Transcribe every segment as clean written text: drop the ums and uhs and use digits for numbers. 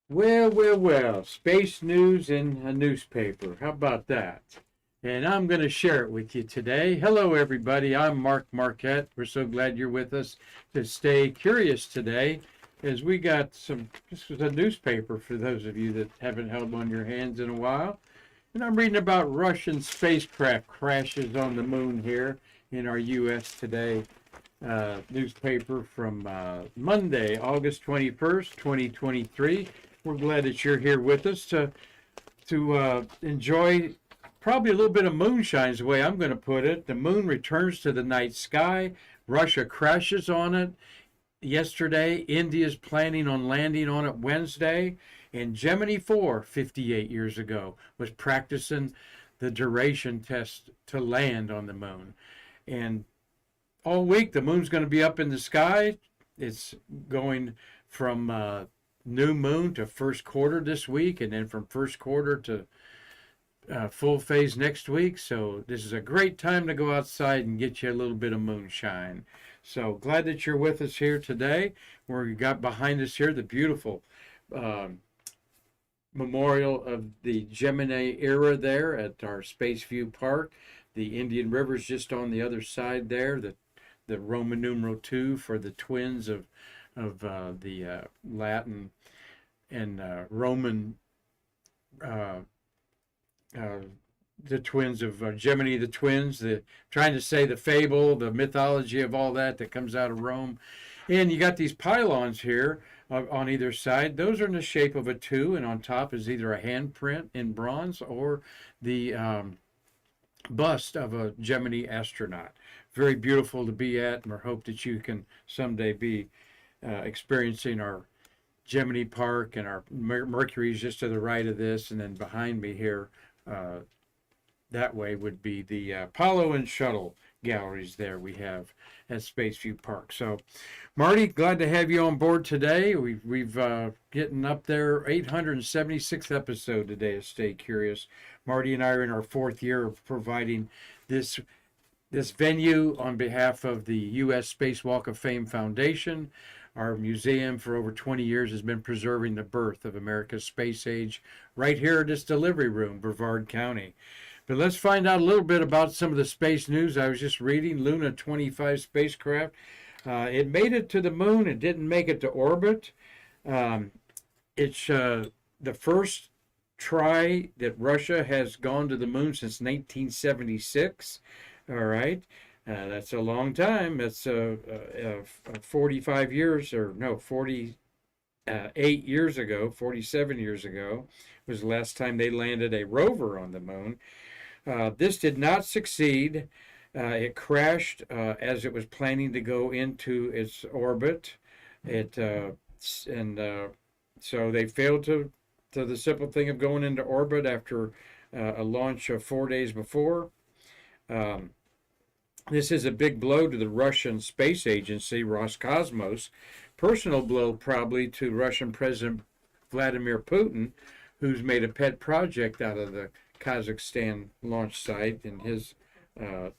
Well, space news in a newspaper. How about that? And I'm going to share it with you today. Hello, everybody. I'm Marquette. We're so glad you're with us to stay curious today as we got this was a newspaper for those of you that haven't held one in your hands in a while. And I'm reading about Russian spacecraft crashes on the moon here in our U.S. Today newspaper from Monday, August 21st, 2023. We're glad that you're here with us to enjoy probably a little bit of moonshine is the way I'm going to put it. The moon returns to the night sky. Russia crashes on it yesterday. India's planning on landing on it Wednesday. And Gemini 4, 58 years ago, was practicing the duration test to land on the moon. And all week, the moon's going to be up in the sky. It's going from new moon to first quarter this week, and then from first quarter to full phase next week. So this is a great time to go outside and get you a little bit of moonshine. So glad that you're with us here today. We got behind us here the beautiful memorial of the Gemini era there at our Spaceview Park. The Indian River's just on the other side there. The Roman numeral 2 for the twins of the Latin and Roman, the twins of Gemini, the twins, trying to say the fable, the mythology of all that comes out of Rome. And you got these pylons here on either side. Those are in the shape of a 2, and on top is either a handprint in bronze or the bust of a Gemini astronaut. Very beautiful to be at, and we hope that you can someday be experiencing our Gemini Park, and our Mercury is just to the right of this, and then behind me here, that way would be the Apollo and Shuttle galleries there we have at Spaceview Park. So, Marty, glad to have you on board today. We've getting up there, 876th episode today of Stay Curious. Marty and I are in our 4th year of providing this venue on behalf of the U.S. Space Walk of Fame Foundation. Our museum for over 20 years has been preserving the birth of America's space age right here at this delivery room, Brevard County. But let's find out a little bit about some of the space news. I was just reading Luna 25 spacecraft. It made it to the moon. It didn't make it to orbit. It's the first try that Russia has gone to the moon since 1976. All right. That's a long time. That's 45 years, or no, 48 years ago, 47 years ago was the last time they landed a rover on the moon. This did not succeed. It crashed as it was planning to go into its orbit. So they failed to the simple thing of going into orbit after a launch of 4 days before. This is a big blow to the Russian space agency, Roscosmos. Personal blow probably to Russian President Vladimir Putin, who's made a pet project out of the Kazakhstan launch site in his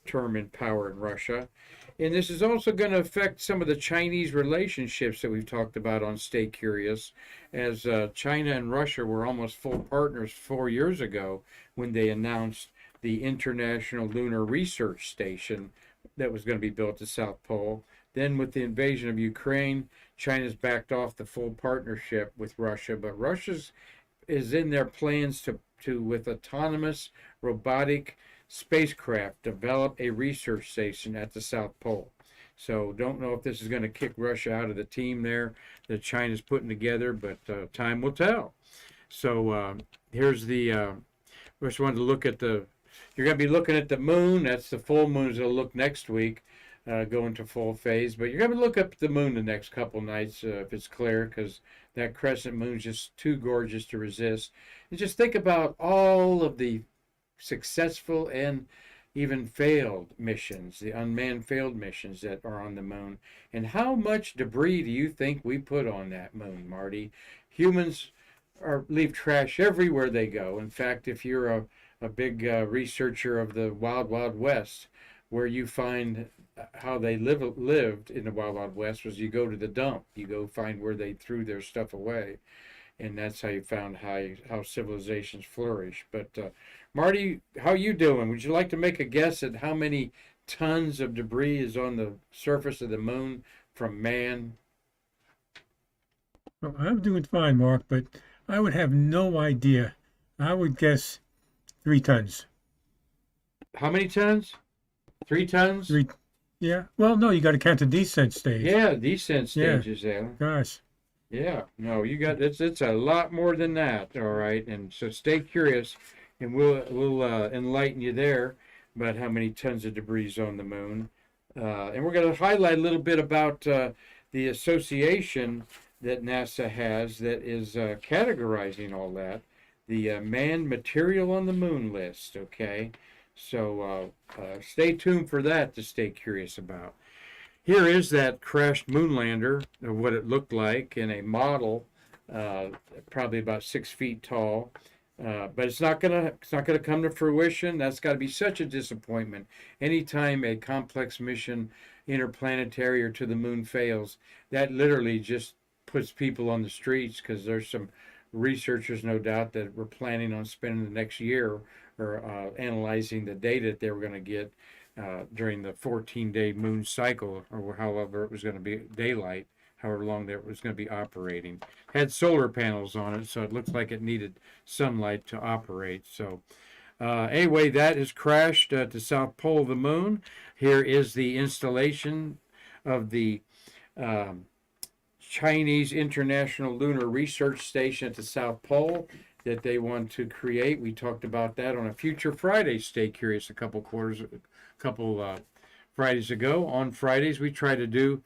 term in power in Russia. And this is also going to affect some of the Chinese relationships that we've talked about on Stay Curious, as China and Russia were almost full partners 4 years ago when they announced the International Lunar Research Station that was going to be built at the South Pole. Then with the invasion of Ukraine, China's backed off the full partnership with Russia, but Russia's is in their plans to with autonomous robotic spacecraft, develop a research station at the South Pole. So don't know if this is going to kick Russia out of the team there that China's putting together, but time will tell. So here's the, just wanted to look at you're going to be looking at the moon. That's the full moons that'll look next week, going to full phase. But you're going to look up at the moon the next couple nights if it's clear, because that crescent moon's just too gorgeous to resist. And just think about all of the successful and even failed missions, the unmanned failed missions that are on the moon. And how much debris do you think we put on that moon, Marty? Humans leave trash everywhere they go. In fact, if you're a big researcher of the Wild Wild West, where you find how they lived in the Wild Wild West was you go to the dump. You go find where they threw their stuff away. and that's how you found how civilizations flourish. But Marty, how you doing? Would you like to make a guess at how many tons of debris is on the surface of the moon from man? Well, I'm doing fine, Mark, but I would have no idea. I would guess 3 tons. How many tons? 3 tons? Three, yeah. Well, no, you got to count the descent stage. Yeah, descent Yeah, stages there. gosh. Yeah, no, you got it's a lot more than that, all right. And so stay curious, and we'll enlighten you there about how many tons of debris is on the moon. And we're going to highlight a little bit about the association that NASA has that is categorizing all that, the manned material on the moon list. Okay, so stay tuned for that to stay curious about. Here is that crashed moonlander of what it looked like in a model, uh, probably about 6 feet tall. But it's not gonna come to fruition. That's got to be such a disappointment. Anytime a complex mission, interplanetary or to the moon fails, that literally just puts people on the streets because there's some researchers, no doubt, that were planning on spending the next year or analyzing the data that they were going to get during the 14-day moon cycle, or however it was going to be daylight, however long that was going to be operating. Had solar panels on it, so it looks like it needed sunlight to operate. So anyway, that has crashed at the south pole of the moon. Here is the installation of the um, Chinese International Lunar Research Station at the South Pole that they want to create. We talked about that on a future Friday. Stay curious a couple Fridays ago. On Fridays we try to do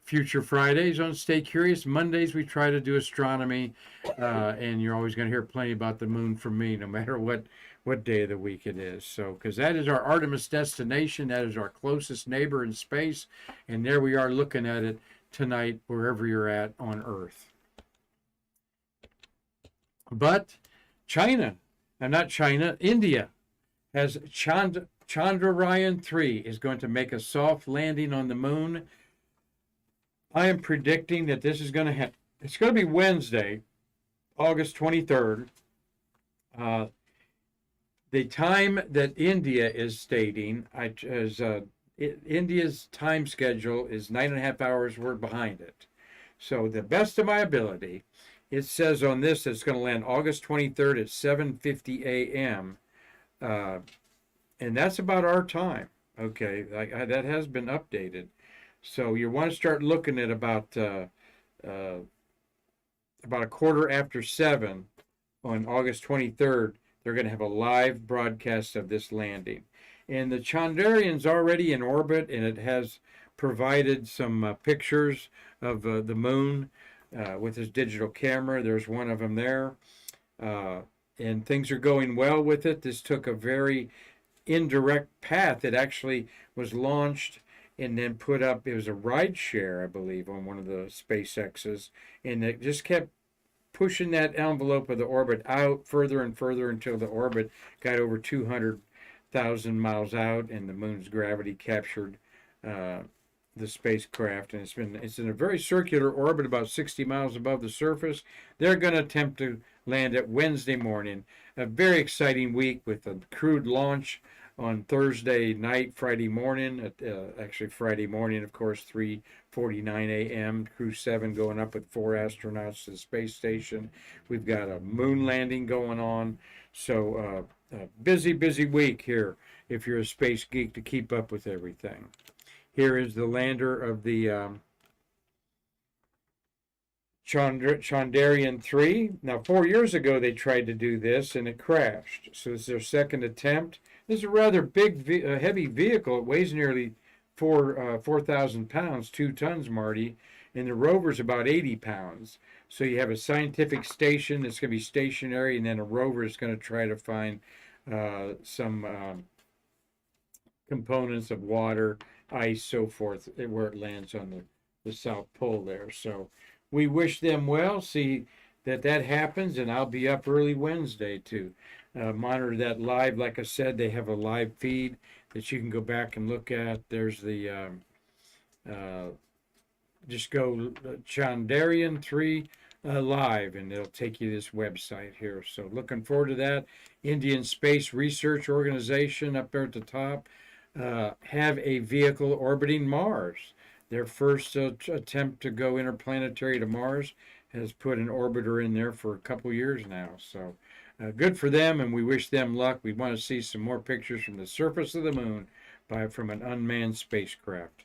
future Fridays on Stay Curious. Mondays we try to do astronomy, and you're always going to hear plenty about the moon from me, no matter what day of the week it is. So, because that is our Artemis destination, that is our closest neighbor in space, and there we are looking at it tonight, wherever you're at on Earth. But China, not China, India has Chandrayaan 3 is going to make a soft landing on the moon. I am predicting that this is going to happen. It's going to be Wednesday, August 23rd. The time that India is stating, India's time schedule is 9.5 hours. We're behind it. So, the best of my ability, it says on this that it's going to land August 23rd at 7:50 a.m. And that's about our time. Okay, that has been updated. So you want to start looking at about a quarter after 7 on August 23rd. They're going to have a live broadcast of this landing. And the Chandrayaan's already in orbit, and it has provided some pictures of the moon with his digital camera. There's one of them there. And things are going well with it. This took a very indirect path. It actually was launched and then put up, it was a ride share, I believe, on one of the SpaceX's, and it just kept pushing that envelope of the orbit out further and further until the orbit got over 200,000 miles out, and the moon's gravity captured the spacecraft, and it's in a very circular orbit, about 60 miles above the surface. They're going to attempt to land it Wednesday morning. A very exciting week with a crewed launch on Thursday night, Friday morning, actually Friday morning, of course, 3:49 a.m. Crew 7 going up with 4 astronauts to the space station. We've got a moon landing going on. So a busy week here if you're a space geek to keep up with everything. Here is the lander of the Chandrayaan 3. Now, 4 years ago, they tried to do this, and it crashed. So it's their second attempt. This is a rather big, heavy vehicle. It weighs nearly 4,000 pounds, 2 tons, Marty, and the rover's about 80 pounds. So you have a scientific station that's going to be stationary, and then a rover is going to try to find some components of water, ice, so forth, where it lands on the South Pole there. So we wish them well, see that happens, and I'll be up early Wednesday to monitor that live. Like I said, they have a live feed that you can go back and look at. There's the, just go Chandrayaan 3 live, and it'll take you to this website here. So looking forward to that. Indian Space Research Organization up there at the top have a vehicle orbiting Mars. Their first attempt to go interplanetary to Mars has put an orbiter in there for a couple years now. So good for them, and we wish them luck. We want to see some more pictures from the surface of the moon from an unmanned spacecraft.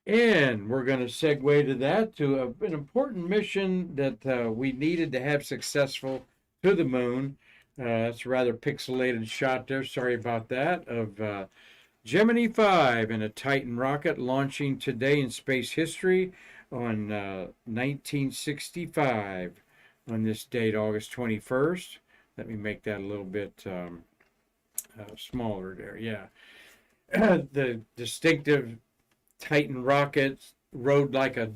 And we're going to segue to that, to an important mission that we needed to have successful to the moon. It's a rather pixelated shot there. Sorry about that. Of Gemini V and a Titan rocket launching today in space history on 1965 on this date, August 21st. Let me make that a little bit smaller there. Yeah. The distinctive Titan rocket rode like a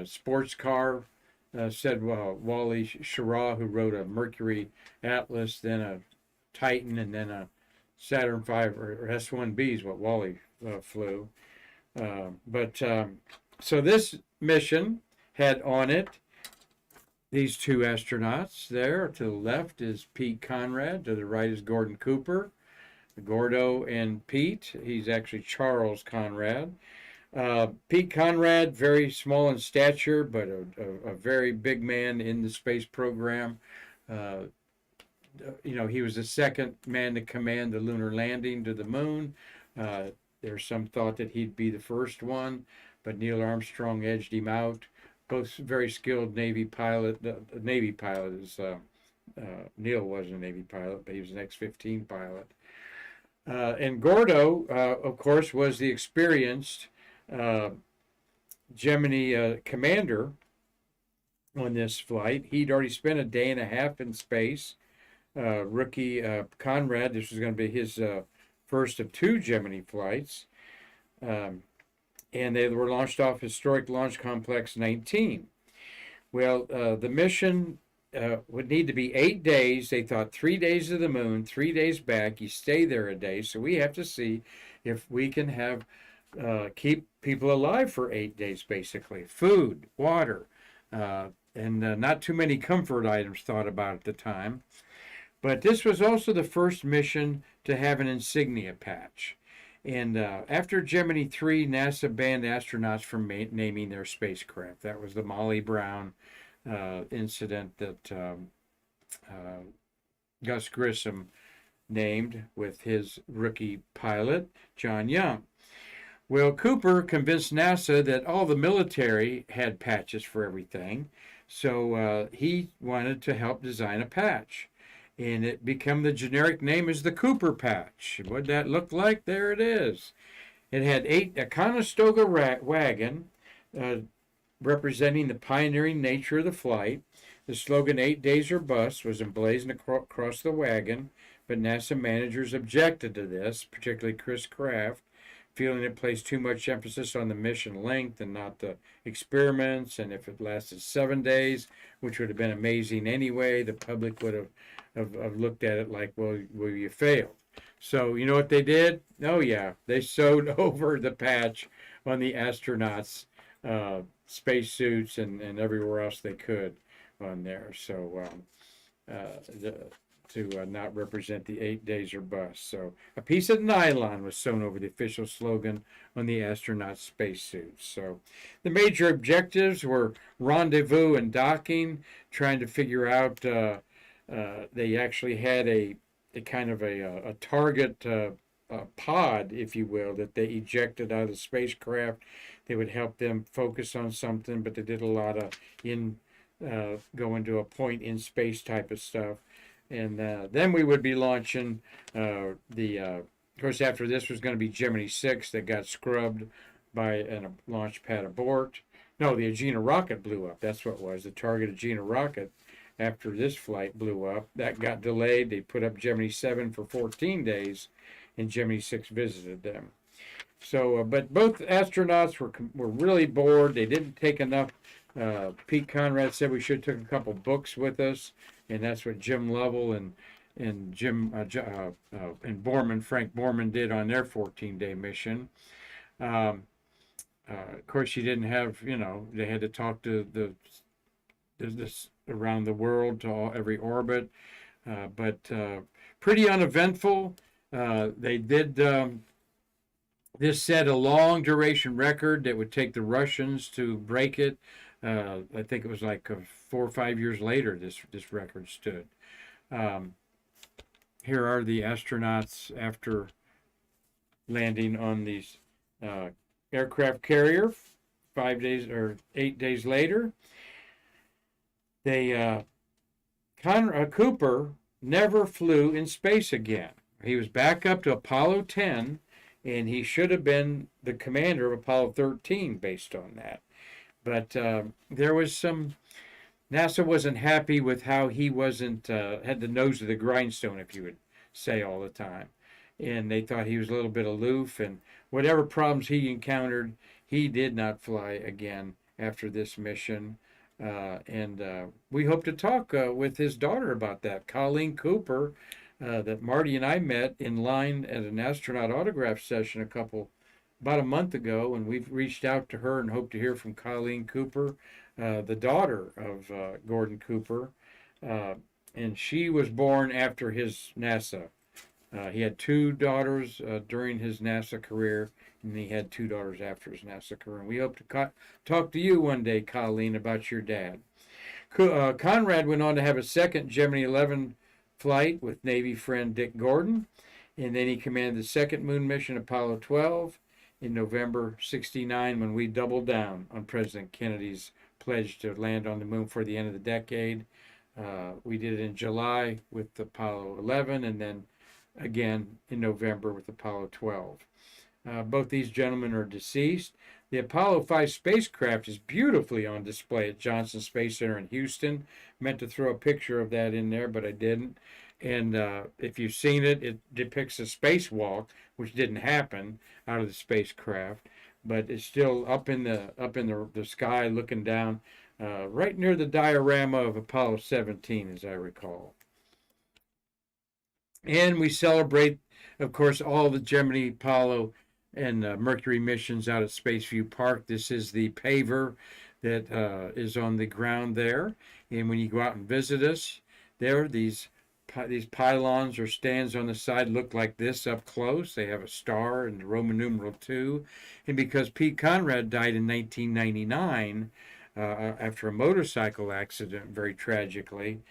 sports car, said Wally Schirra, who rode a Mercury Atlas, then a Titan, and then a Saturn V or S1B is what Wally flew. So this mission had on it these two astronauts. There to the left is Pete Conrad, to the right is Gordon Cooper. Gordo and Pete. He's actually Charles Conrad. Pete Conrad, very small in stature, but a very big man in the space program. He was the second man to command the lunar landing to the moon. There's some thought that he'd be the first one, but Neil Armstrong edged him out. Both very skilled Navy pilot. Navy pilot is Neil wasn't a Navy pilot, but he was an X-15 pilot. And Gordo, of course, was the experienced Gemini commander on this flight. He'd already spent a day and a half in space. Rookie Conrad, this was going to be his first of two Gemini flights. And they were launched off Historic Launch Complex 19. Well, the mission would need to be 8 days. They thought 3 days to the moon, 3 days back. You stay there a day. So we have to see if we can have keep people alive for 8 days, basically. Food, water, and not too many comfort items thought about at the time. But this was also the first mission to have an insignia patch. And after Gemini 3, NASA banned astronauts from naming their spacecraft. That was the Molly Brown incident that Gus Grissom named with his rookie pilot, John Young. Well, Cooper convinced NASA that all the military had patches for everything, so he wanted to help design a patch. And it became the generic name as the Cooper patch. What'd that look like? There it is. It had a Conestoga wagon representing the pioneering nature of the flight. The slogan 8 days or bust was emblazoned across the wagon, but NASA managers objected to this, particularly Chris Kraft, feeling it placed too much emphasis on the mission length and not the experiments. And if it lasted 7 days, which would have been amazing anyway, the public would have looked at it like, well, you failed. So you know what they did? Oh yeah, they sewed over the patch on the astronauts' spacesuits and everywhere else they could on there. So to not represent the 8 days or bust. So a piece of nylon was sewn over the official slogan on the astronauts' spacesuits. So the major objectives were rendezvous and docking, trying to figure out. They actually had a kind of a target pod, if you will, that they ejected out of the spacecraft. They would help them focus on something, but they did a lot of going to a point in space type of stuff. And then we would be launching of course, after this was going to be Gemini 6 that got scrubbed by a launch pad abort. No, the Agena rocket blew up. That's what it was. The target Agena rocket, after this flight blew up, that got delayed. They put up Gemini 7 for 14 days, and Gemini 6 visited them. So, but both astronauts were really bored. They didn't take enough. Pete Conrad said we should have took a couple books with us, and that's what Jim Lovell and Frank Borman did on their 14-day mission. Of course, she didn't have, they had to talk to this around the world to every orbit, but pretty uneventful. They did. This set a long duration record that would take the Russians to break it. I think it was like 4 or 5 years later this record stood. Um, Here are the astronauts after landing on these aircraft carrier 5 days or 8 days later. They Cooper never flew in space again. He was back up to Apollo 10, and he should have been the commander of Apollo 13 based on that. But there was some. NASA wasn't happy with how he wasn't had the nose of the grindstone, if you would say, all the time, and they thought he was a little bit aloof. And whatever problems he encountered, he did not fly again after this mission. And we hope to talk with his daughter about that, Colleen Cooper, that Marty and I met in line at an astronaut autograph session about a month ago, and we've reached out to her and hope to hear from Colleen Cooper, the daughter of Gordon Cooper, and she was born after his NASA. He had two daughters during his NASA career, and he had two daughters after his NASA career. And we hope to talk to you one day, Colleen, about your dad. Conrad went on to have a second Gemini 11 flight with Navy friend Dick Gordon, and then he commanded the second moon mission, Apollo 12, in November '69, when we doubled down on President Kennedy's pledge to land on the moon for the end of the decade. We did it in July with Apollo 11, and then again in November with Apollo 12. Both these gentlemen are deceased. The Apollo 5 spacecraft is beautifully on display at Johnson Space Center in Houston. Meant to throw a picture of that in there, but I didn't. And if you've seen it, it depicts a spacewalk, which didn't happen out of the spacecraft, but it's still up in the sky, looking down, right near the diorama of Apollo 17, as I recall. And we celebrate, of course, all the Gemini, Apollo, and Mercury missions out at Spaceview Park. This is the paver that is on the ground there. And when you go out and visit us, these pylons or stands on the side look like this up close. They have a star and the Roman numeral 2. And because Pete Conrad died in 1999 after a motorcycle accident, very tragically,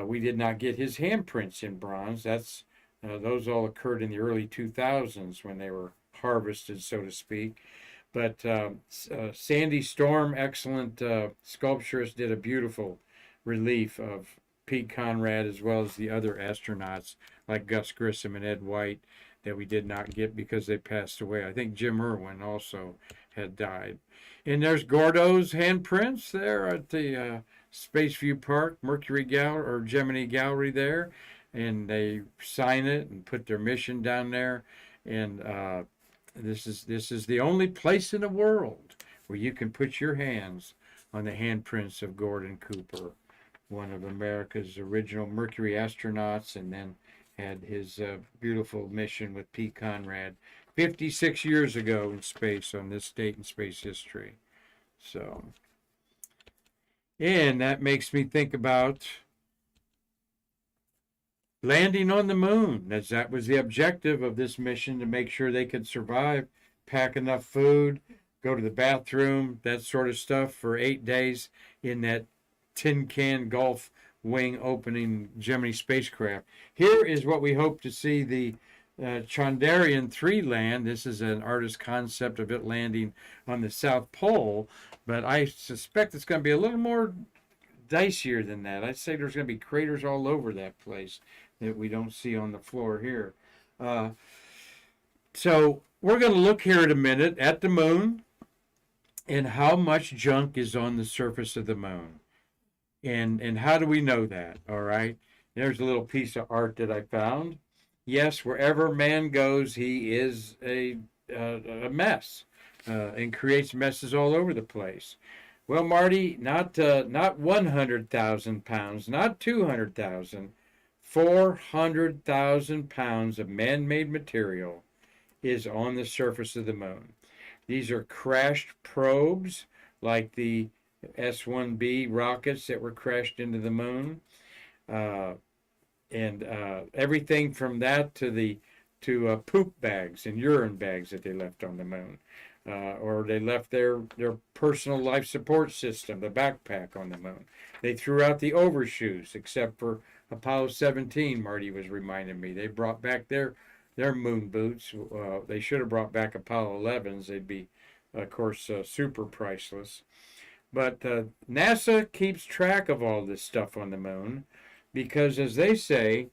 we did not get his handprints in bronze. Those all occurred in the early 2000s when they were harvested, so to speak. But Sandy Storm, excellent sculpturist, did a beautiful relief of Pete Conrad, as well as the other astronauts like Gus Grissom and Ed White that we did not get because they passed away. I think Jim Irwin also had died. And there's Gordo's handprints there at the Spaceview Park Mercury Gallery or Gemini Gallery there, and they sign it and put their mission down there. And this is the only place in the world where you can put your hands on the handprints of Gordon Cooper, one of America's original Mercury astronauts, and then had his beautiful mission with Pete Conrad 56 years ago in space on this date in space history. So, and that makes me think about landing on the moon, as that was the objective of this mission, to make sure they could survive, pack enough food, go to the bathroom, that sort of stuff for 8 days in that tin can Gulf wing opening Gemini spacecraft. Here is what we hope to see the Chandrayaan 3 land. This is an artist's concept of it landing on the South Pole, but I suspect it's going to be a little more dicier than that. I'd say there's going to be craters all over that place that we don't see on the floor here. So we're going to look here in a minute at the moon and how much junk is on the surface of the moon. And how do we know that? All right. There's a little piece of art that I found. Yes, wherever man goes, he is a mess and creates messes all over the place. Well, Marty, not 100,000 pounds, not 200,000, 400,000 pounds of man-made material is on the surface of the moon. These are crashed probes, like the S-1B rockets that were crashed into the moon, uh, and everything from that to poop bags and urine bags that they left on the moon, or they left their personal life support system, the backpack, on the moon. They threw out the overshoes, except for Apollo 17. Marty was reminding me they brought back their moon boots. They should have brought back Apollo 11s. They'd be, of course, super priceless. But NASA keeps track of all this stuff on the moon because, as they say,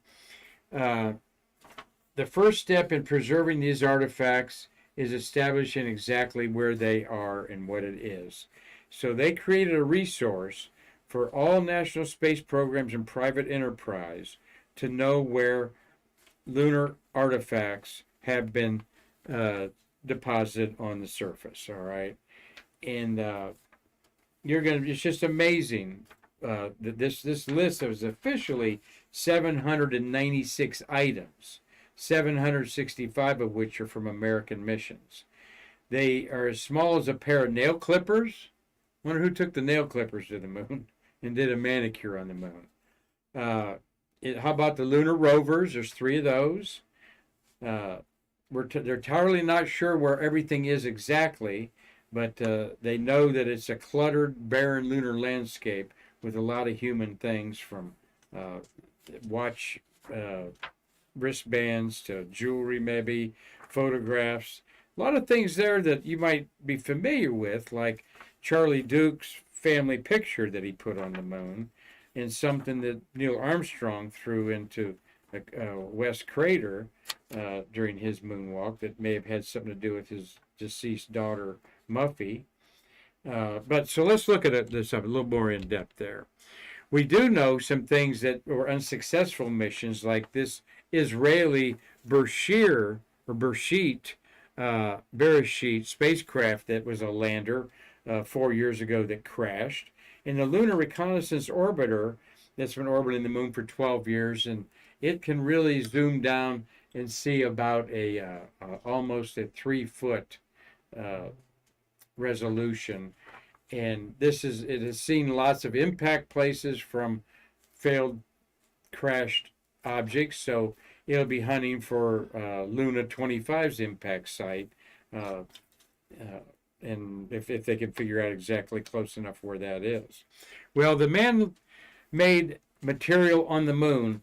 the first step in preserving these artifacts is establishing exactly where they are and what it is. So they created a resource for all national space programs and private enterprise to know where lunar artifacts have been deposited on the surface. All right, and it's just amazing that this list is officially 796 items, 765 of which are from American missions. They are as small as a pair of nail clippers. Wonder who took the nail clippers to the moon and did a manicure on the moon. How about the lunar rovers? There's 3 of those. They're entirely not sure where everything is exactly, but they know that it's a cluttered, barren lunar landscape with a lot of human things, from watch wristbands to jewelry, maybe photographs. A lot of things there that you might be familiar with, like Charlie Duke's family picture that he put on the moon, and something that Neil Armstrong threw into West Crater during his moonwalk that may have had something to do with his deceased daughter, Muffy. But so let's look at this up a little more in depth there. We do know some things that were unsuccessful missions, like this Israeli Bereshit spacecraft that was a lander 4 years ago that crashed, and the Lunar Reconnaissance Orbiter that's been orbiting the moon for 12 years, and it can really zoom down and see about almost a 3-foot resolution. And it has seen lots of impact places from failed crashed objects, so it'll be hunting for Luna 25's impact site, and if they can figure out exactly close enough where that is. Well, the man-made material on the moon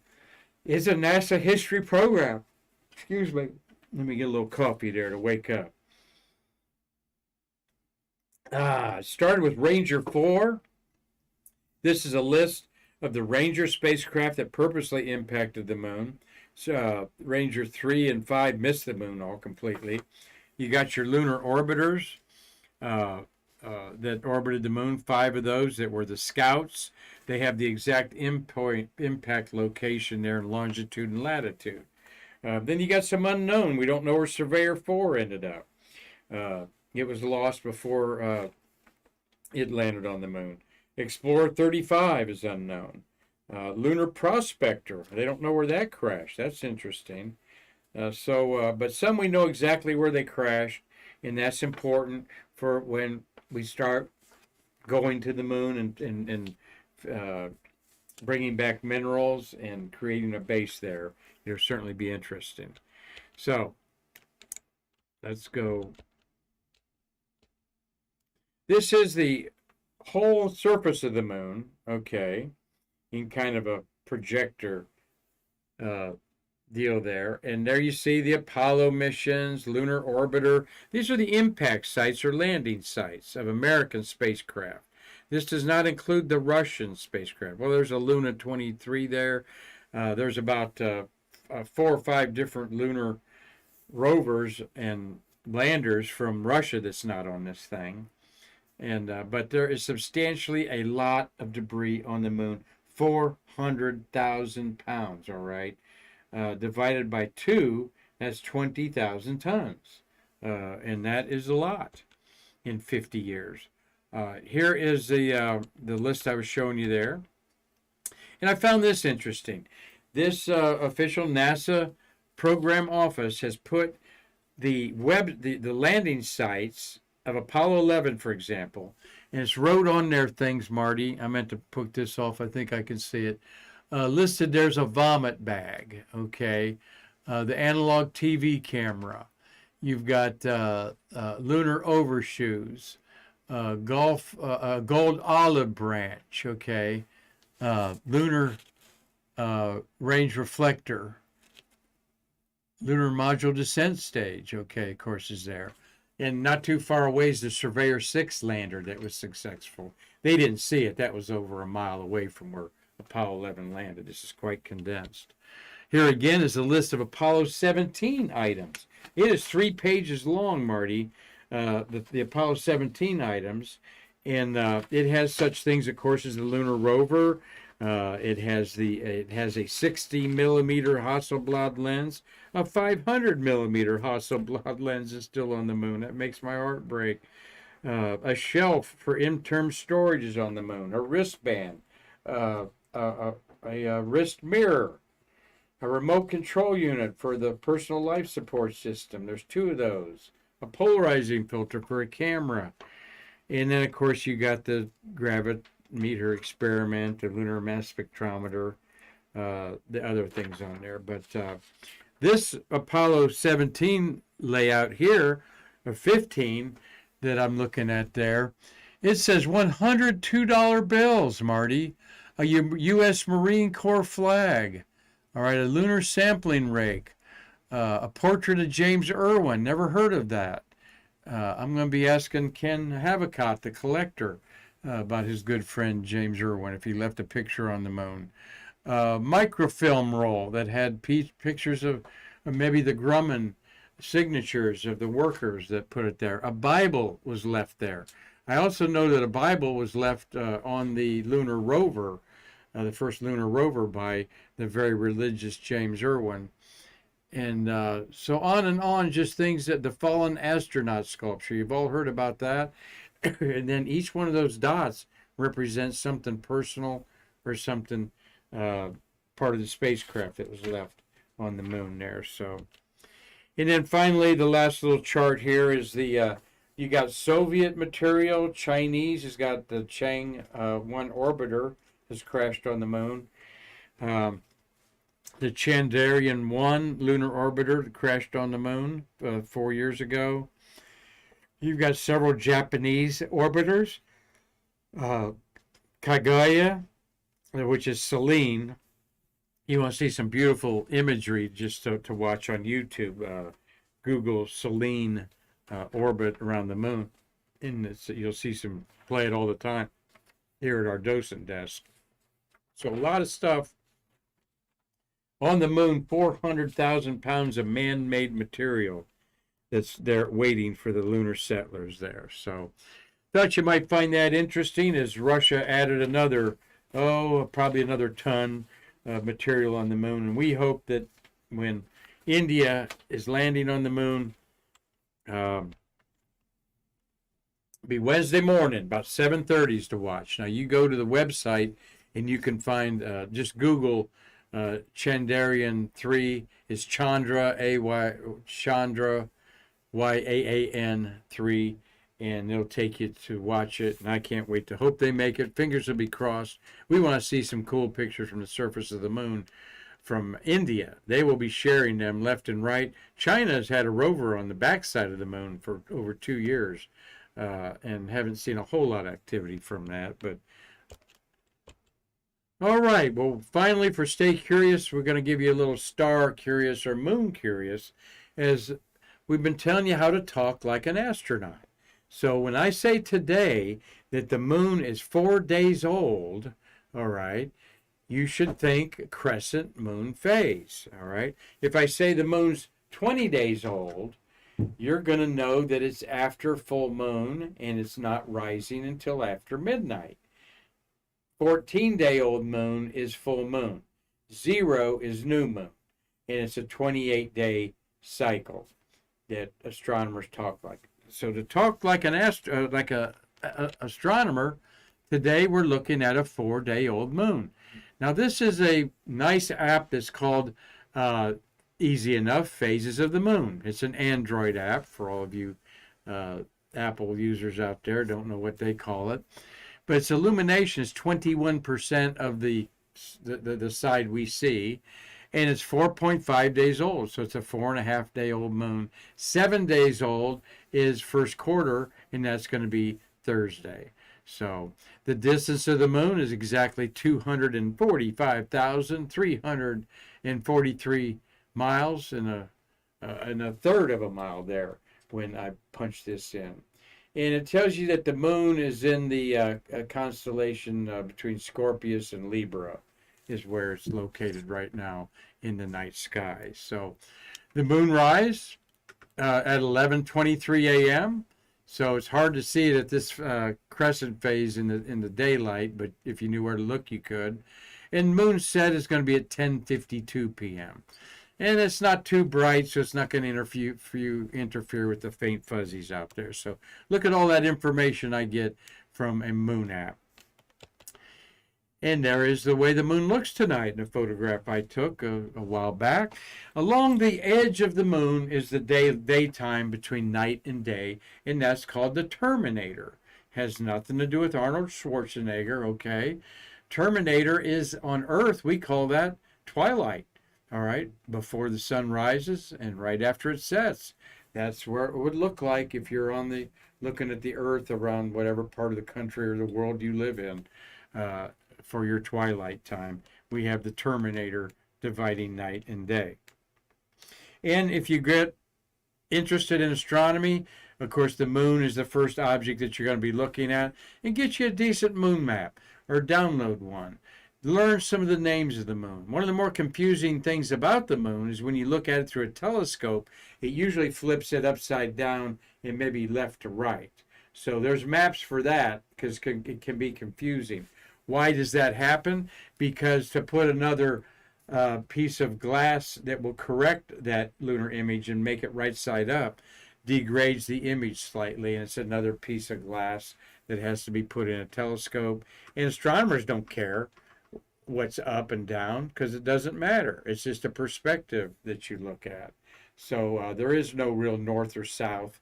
is a NASA history program. Excuse me. Let me get a little coffee there to wake up. It started with Ranger 4. This is a list of the Ranger spacecraft that purposely impacted the moon. So, Ranger 3 and 5 missed the moon all completely. You got your lunar orbiters that orbited the moon, 5 of those that were the Scouts. They have the exact impact location there in longitude and latitude. Then you got some unknown. We don't know where Surveyor 4 ended up. It was lost before it landed on the moon. Explorer 35 is unknown. Lunar Prospector, they don't know where that crashed. That's interesting. But some we know exactly where they crashed, and that's important for when we start going to the moon and bringing back minerals and creating a base there. It'll certainly be interesting. So let's go. This is the whole surface of the moon, okay, in kind of a projector deal there. And there you see the Apollo missions, lunar orbiter. These are the impact sites or landing sites of American spacecraft. This does not include the Russian spacecraft. Well, there's a Luna 23 there. There's about 4 or 5 different lunar rovers and landers from Russia that's not on this thing. But there is substantially a lot of debris on the moon, 400,000 pounds, all right? Divided by 2, that's 20,000 tons. And that is a lot in 50 years. Here is the list I was showing you there. And I found this interesting. This official NASA program office has put the landing sites of Apollo 11, for example, and it's wrote on their things, Marty. I meant to put this off. I think I can see it. Listed there's a vomit bag, okay? The analog TV camera. You've got lunar overshoes, gold olive branch, okay? Lunar range reflector, lunar module descent stage, okay, of course, is there. And not too far away is the Surveyor 6 lander that was successful. They didn't see it. That was over a mile away from where Apollo 11 landed. This is quite condensed. Here again is a list of Apollo 17 items. It is 3 pages long, Marty, the Apollo 17 items. And it has such things, of course, as the lunar rover. It has a 60 millimeter Hasselblad lens. A 500 millimeter Hasselblad lens is still on the moon. That makes my heart break. A shelf for in-term storage is on the moon. A wristband, a wrist mirror, a remote control unit for the personal life support system. There's 2 of those. A polarizing filter for a camera. And then, of course, you got the gravimeter experiment, the lunar mass spectrometer, the other things on there. But this Apollo 17 layout here, or 15, that I'm looking at there, it says $102 bills, Marty, a U.S. Marine Corps flag, all right, a lunar sampling rake, a portrait of James Irwin, never heard of that. I'm going to be asking Ken Havicott, the collector, about his good friend James Irwin, if he left a picture on the moon. Microfilm roll that had pictures of maybe the Grumman signatures of the workers that put it there. A Bible was left there. I also know that a Bible was left on the lunar rover, the first lunar rover by the very religious James Irwin. And so on, just things that the fallen astronaut sculpture, you've all heard about that. And then each one of those dots represents something personal or something part of the spacecraft that was left on the moon there. So, and then finally, the last little chart here is the you got Soviet material. Chinese has got the Chang 1 orbiter has crashed on the moon. The Chandrayaan 1 lunar orbiter crashed on the moon 4 years ago. You've got several Japanese orbiters. Kagaya, which is Selene. You want to see some beautiful imagery just to watch on YouTube. Google Selene orbit around the moon. And you'll see some play it all the time here at our docent desk. So a lot of stuff. On the moon, 400,000 pounds of man-made material that's there waiting for the lunar settlers there. So thought you might find that interesting as Russia added another, probably another ton of material on the moon. And we hope that when India is landing on the moon, be Wednesday morning, about 7:30 to watch. Now you go to the website and you can find, just Google Chandrayaan 3 is Chandra, Chandra, Yaan 3, and it'll take you to watch it, and I can't wait to hope they make it. Fingers will be crossed. We want to see some cool pictures from the surface of the moon from India. They will be sharing them left and right. China's had a rover on the backside of the moon for over 2 years, and haven't seen a whole lot of activity from that, but all right, well, finally, for Stay Curious, we're going to give you a little star curious or moon curious, as we've been telling you how to talk like an astronaut. So when I say today that the moon is 4 days old, all right, you should think crescent moon phase, all right? If I say the moon's 20 days old, you're going to know that it's after full moon and it's not rising until after midnight. 14-day-old moon is full moon. 0 is new moon. And it's a 28-day cycle that astronomers talk like. So to talk like an astronomer, today we're looking at a 4-day-old moon. Now this is a nice app that's called easy enough, Phases of the Moon. It's an Android app for all of you Apple users out there. Don't know what they call it, but its illumination is 21% of the side we see, and it's 4.5 days old. So it's a 4.5 day old moon. 7 days old is first quarter, and that's going to be Thursday. So the distance of the moon is exactly 245,343 miles and a third of a mile there when I punch this in. And it tells you that the moon is in the constellation between Scorpius and Libra, is where it's located right now in the night sky. So the moonrise at 11:23 a.m. So it's hard to see it at this crescent phase in the daylight, but if you knew where to look, you could. And moon set is going to be at 10:52 p.m. And it's not too bright, so it's not going to interfere with the faint fuzzies out there. So look at all that information I get from a moon app. And there is the way the moon looks tonight in a photograph I took a while back. Along the edge of the moon is the daytime between night and day, and that's called the terminator. Has nothing to do with Arnold Schwarzenegger, okay? Terminator is on Earth, we call that twilight, all right? Before the sun rises and right after it sets. That's where it would look like if you're looking at the Earth around whatever part of the country or the world you live in. For your twilight time, we have the terminator dividing night and day. And if you get interested in astronomy, of course, the moon is the first object that you're going to be looking at, and get you a decent moon map or download one. Learn some of the names of the moon. One of the more confusing things about the moon is when you look at it through a telescope, it usually flips it upside down and maybe left to right. So there's maps for that because it can be confusing. Why does that happen? Because to put another piece of glass that will correct that lunar image and make it right side up degrades the image slightly, and it's another piece of glass that has to be put in a telescope. And astronomers don't care what's up and down because it doesn't matter. It's just a perspective that you look at. So there is no real north or south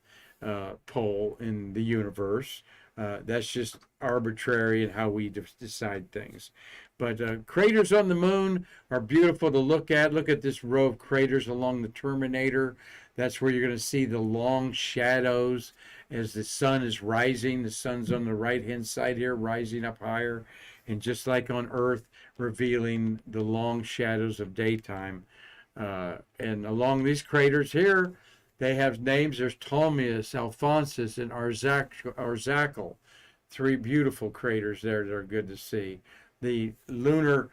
pole in the universe. That's just arbitrary in how we decide things. But craters on the moon are beautiful to look at. Look at this row of craters along the terminator. That's where you're going to see the long shadows as the sun is rising. The sun's on the right-hand side here, rising up higher. And just like on Earth, revealing the long shadows of daytime. And along these craters here, they have names. There's Ptolemaeus, Alphonsus, and Arzakel. Three beautiful craters there that are good to see. The lunar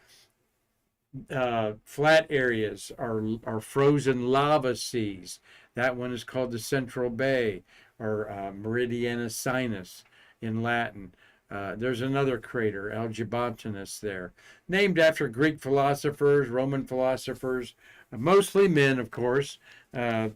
flat areas are frozen lava seas. That one is called the Central Bay, or Meridiana Sinus in Latin. There's another crater, Algibontanus there, named after Greek philosophers, Roman philosophers, mostly men, of course.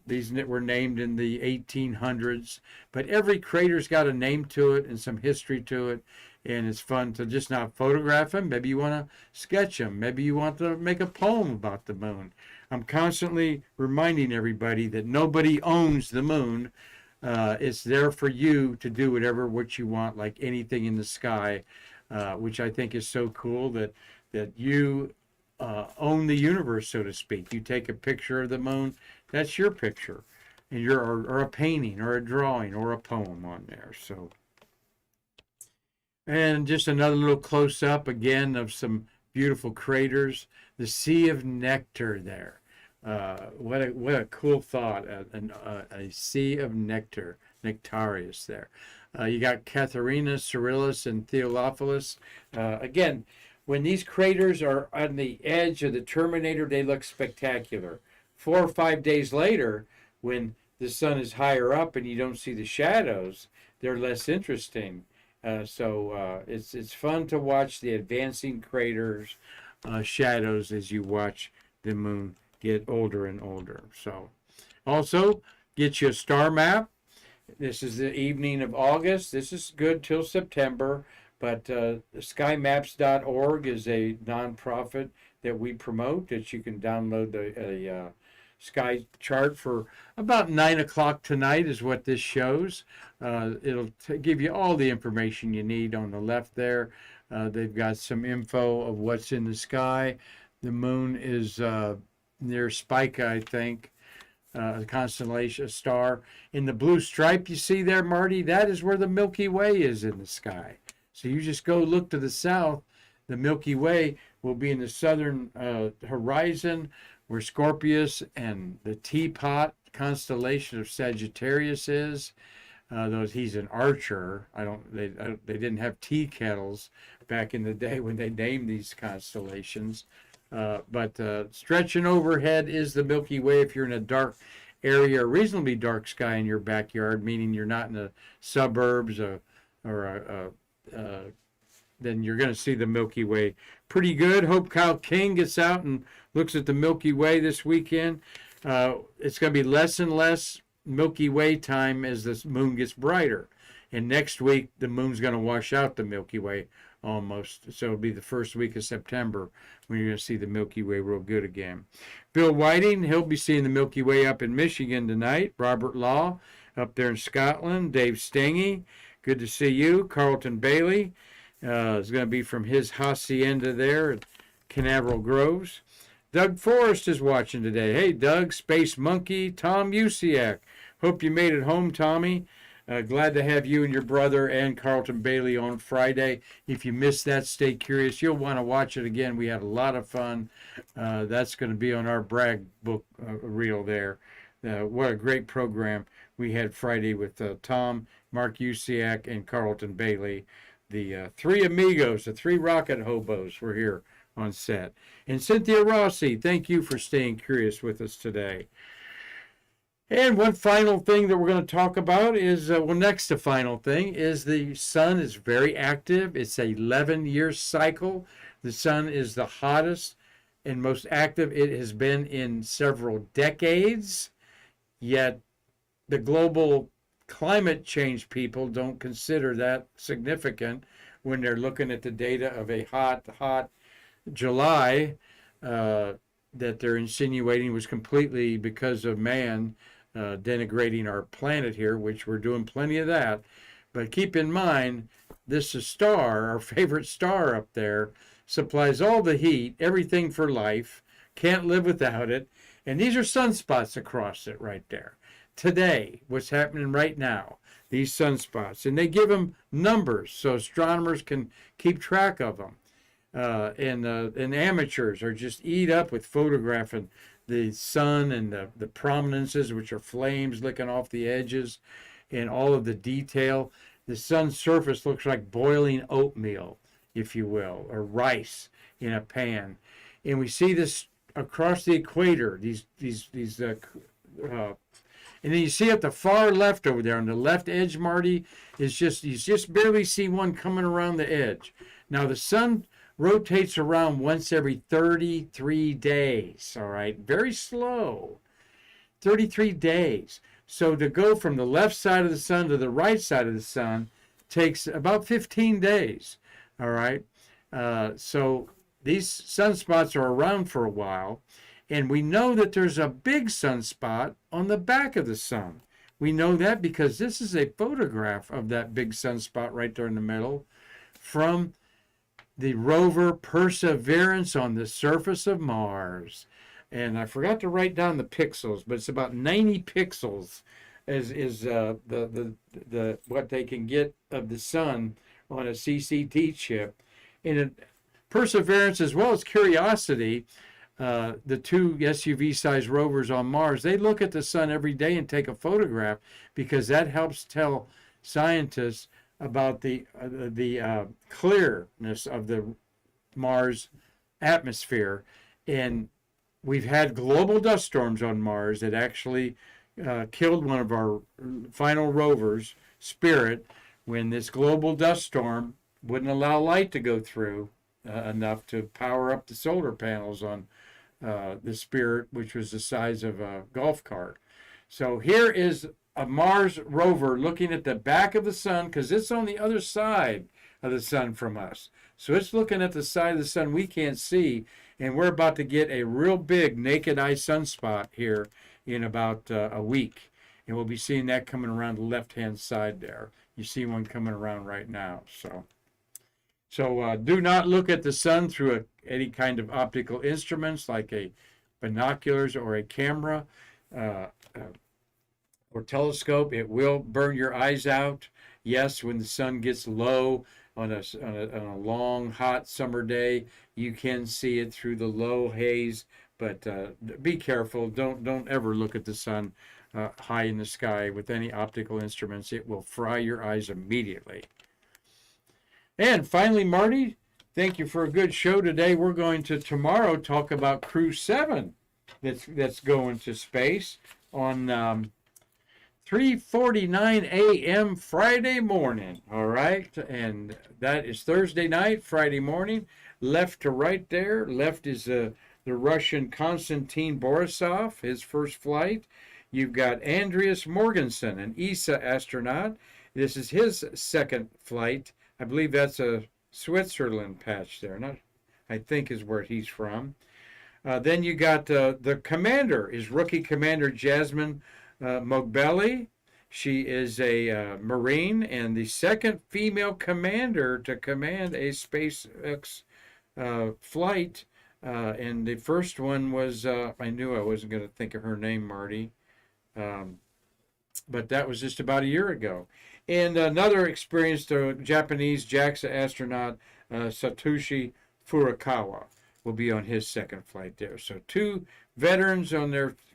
These were named in the 1800s, but every crater's got a name to it and some history to it, and it's fun to just not photograph them. Maybe you want to sketch them. Maybe you want to make a poem about the moon. I'm constantly reminding everybody that nobody owns the moon. It's there for you to do what you want, like anything in the sky, which I think is so cool that you own the universe, so to speak. You take a picture of the moon, that's your picture, and or a painting or a drawing or a poem on there. So, and just another little close up again of some beautiful craters. The Sea of Nectar there. What a cool thought, a sea of nectar, Nectarius there. You got Katharina, Cyrillus, and Theophilus. Again, when these craters are on the edge of the terminator, they look spectacular. 4 or 5 days later, when the sun is higher up and you don't see the shadows, they're less interesting. So it's fun to watch the advancing craters, shadows as you watch the moon get older and older. So also get you a star map. This is the evening of August. This is good till September, but skymaps.org is a nonprofit that we promote, that you can download sky chart for about 9 o'clock tonight is what this shows. It'll give you all the information you need on the left there. They've got some info of what's in the sky. The moon is near Spica, I think, a constellation, a star. In the blue stripe you see there, Marty, that is where the Milky Way is in the sky. So you just go look to the south. The Milky Way will be in the southern horizon, where Scorpius and the Teapot constellation of Sagittarius is. Though he's an archer. They didn't have tea kettles back in the day when they named these constellations. But stretching overhead is the Milky Way if you're in a dark area, a reasonably dark sky in your backyard, meaning you're not in the suburbs then you're going to see the Milky Way pretty good. Hope Kyle King gets out and looks at the Milky Way this weekend. It's going to be less and less Milky Way time as the moon gets brighter. And next week, the moon's going to wash out the Milky Way almost. So it'll be the first week of September when you're going to see the Milky Way real good again. Bill Whiting, he'll be seeing the Milky Way up in Michigan tonight. Robert Law up there in Scotland. Dave Stengy, good to see you. Carlton Bailey is going to be from his hacienda there at Canaveral Groves. Doug Forrest is watching today. Hey, Doug, Space Monkey, Tom Usiak. Hope you made it home, Tommy. Glad to have you and your brother and Carlton Bailey on Friday. If you missed that, stay curious. You'll want to watch it again. We had a lot of fun. That's going to be on our brag book reel there. What a great program we had Friday with Tom, Mark Usiak, and Carlton Bailey. The three amigos, the three rocket hobos were here on set. And Cynthia Rossi, thank you for staying curious with us today. And one final thing that we're going to talk about is, next to final thing, is the sun is very active. It's an 11-year cycle. The sun is the hottest and most active it has been in several decades, yet the global climate change people don't consider that significant when they're looking at the data of a hot July that they're insinuating was completely because of man denigrating our planet here, which we're doing plenty of that. But keep in mind, this is star, our favorite star up there, supplies all the heat, everything for life, can't live without it. And these are sunspots across it right there. Today, what's happening right now, these sunspots. And they give them numbers so astronomers can keep track of them. And amateurs are just eat up with photographing the sun and the prominences, which are flames licking off the edges, and all of the detail. The sun's surface looks like boiling oatmeal, if you will, or rice in a pan. And we see this across the equator, and then you see at the far left over there on the left edge, Marty, you just barely see one coming around the edge. Now the sun rotates around once every 33 days, all right? Very slow, 33 days. So to go from the left side of the sun to the right side of the sun takes about 15 days, all right? So these sunspots are around for a while, and we know that there's a big sunspot on the back of the sun. We know that because this is a photograph of that big sunspot right there in the middle from the rover Perseverance on the surface of Mars. And I forgot to write down the pixels, but it's about 90 pixels is the what they can get of the sun on a CCD chip. And Perseverance, as well as Curiosity, the two SUV-sized rovers on Mars, they look at the sun every day and take a photograph because that helps tell scientists about the clearness of the Mars atmosphere. And we've had global dust storms on Mars that actually killed one of our final rovers, Spirit, when this global dust storm wouldn't allow light to go through enough to power up the solar panels on the Spirit, which was the size of a golf cart. So here is a Mars rover looking at the back of the sun, because it's on the other side of the sun from us. So it's looking at the side of the sun we can't see, and we're about to get a real big naked eye sunspot here in about a week. And we'll be seeing that coming around the left-hand side there. You see one coming around right now. So do not look at the sun through any kind of optical instruments like a binoculars or a camera or telescope. It will burn your eyes out. Yes, when the sun gets low on a long, hot summer day, you can see it through the low haze, but be careful. Don't ever look at the sun high in the sky with any optical instruments. It will fry your eyes immediately. And finally, Marty, thank you for a good show today. We're going to tomorrow talk about Crew 7 that's going to space on 3:49 a.m. Friday morning. All right, and that is Thursday night, Friday morning. Left to right there. Left is the Russian Konstantin Borisov, his first flight. You've got Andreas Morgensen, an ESA astronaut. This is his second flight. I believe that's a Switzerland patch there. I think is where he's from. Then you got the commander is rookie commander Jasmine Mogbelli. She is a Marine and the second female commander to command a SpaceX flight. And the first one was, I knew I wasn't going to think of her name, Marty. But that was just about a year ago. And another experienced Japanese JAXA astronaut, Satoshi Furukawa, will be on his second flight there. So two veterans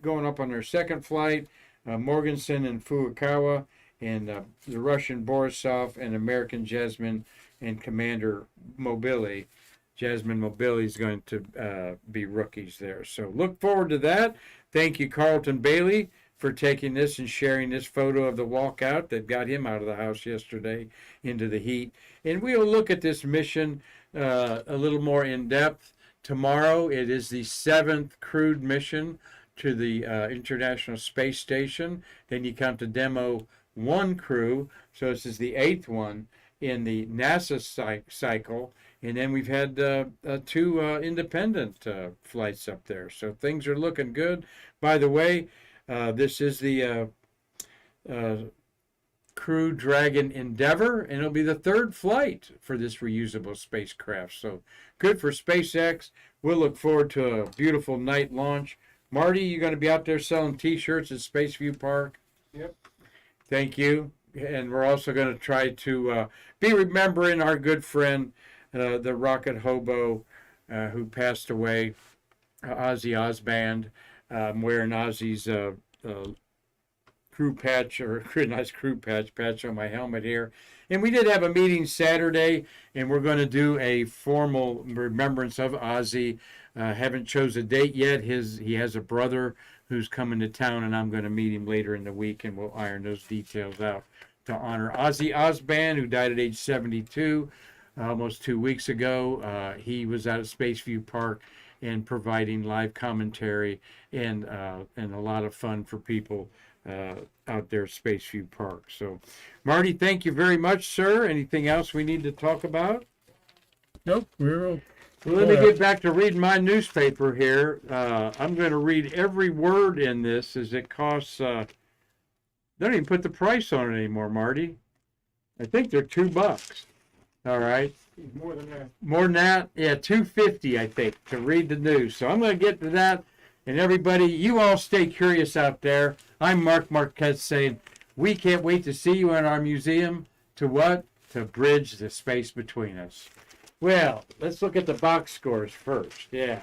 going up on their second flight, Morgensen and Furukawa, and the Russian Borisov and American Jasmine and Commander Mobili. Jasmine Mobili is going to be rookies there. So look forward to that. Thank you, Carlton Bailey, for taking this and sharing this photo of the walkout that got him out of the house yesterday into the heat. And we'll look at this mission a little more in depth tomorrow. It is the 7th crewed mission to the International Space Station. Then you come to Demo 1 crew. So this is the 8th one in the NASA cycle. And then we've had 2 independent flights up there. So things are looking good. By the way, this is the Crew Dragon Endeavour, and it'll be the 3rd flight for this reusable spacecraft. So good for SpaceX. We'll look forward to a beautiful night launch. Marty, you going to be out there selling T-shirts at Spaceview Park? Yep. Thank you. And we're also going to try to be remembering our good friend, the rocket hobo who passed away, Ozzy Osbourne. I'm wearing Ozzy's crew patch, or nice crew patch on my helmet here. And we did have a meeting Saturday, and we're going to do a formal remembrance of Ozzy. Haven't chose a date yet. He has a brother who's coming to town, and I'm going to meet him later in the week, and we'll iron those details out to honor Ozzy Osbourne, who died at age 72 almost 2 weeks ago. He was out at Spaceview Park and providing live commentary and a lot of fun for people out there at Spaceview Park. So, Marty, thank you very much, sir. Anything else we need to talk about? Nope, we're all. Well, let me get back to reading my newspaper here. I'm going to read every word in this as it costs. They don't even put the price on it anymore, Marty. I think they're $2. All right. More than that. More than that? Yeah, $2.50, I think, to read the news. So I'm going to get to that. And everybody, you all stay curious out there. I'm Marquette saying we can't wait to see you in our museum. To what? To bridge the space between us. Well, let's look at the box scores first. Yeah.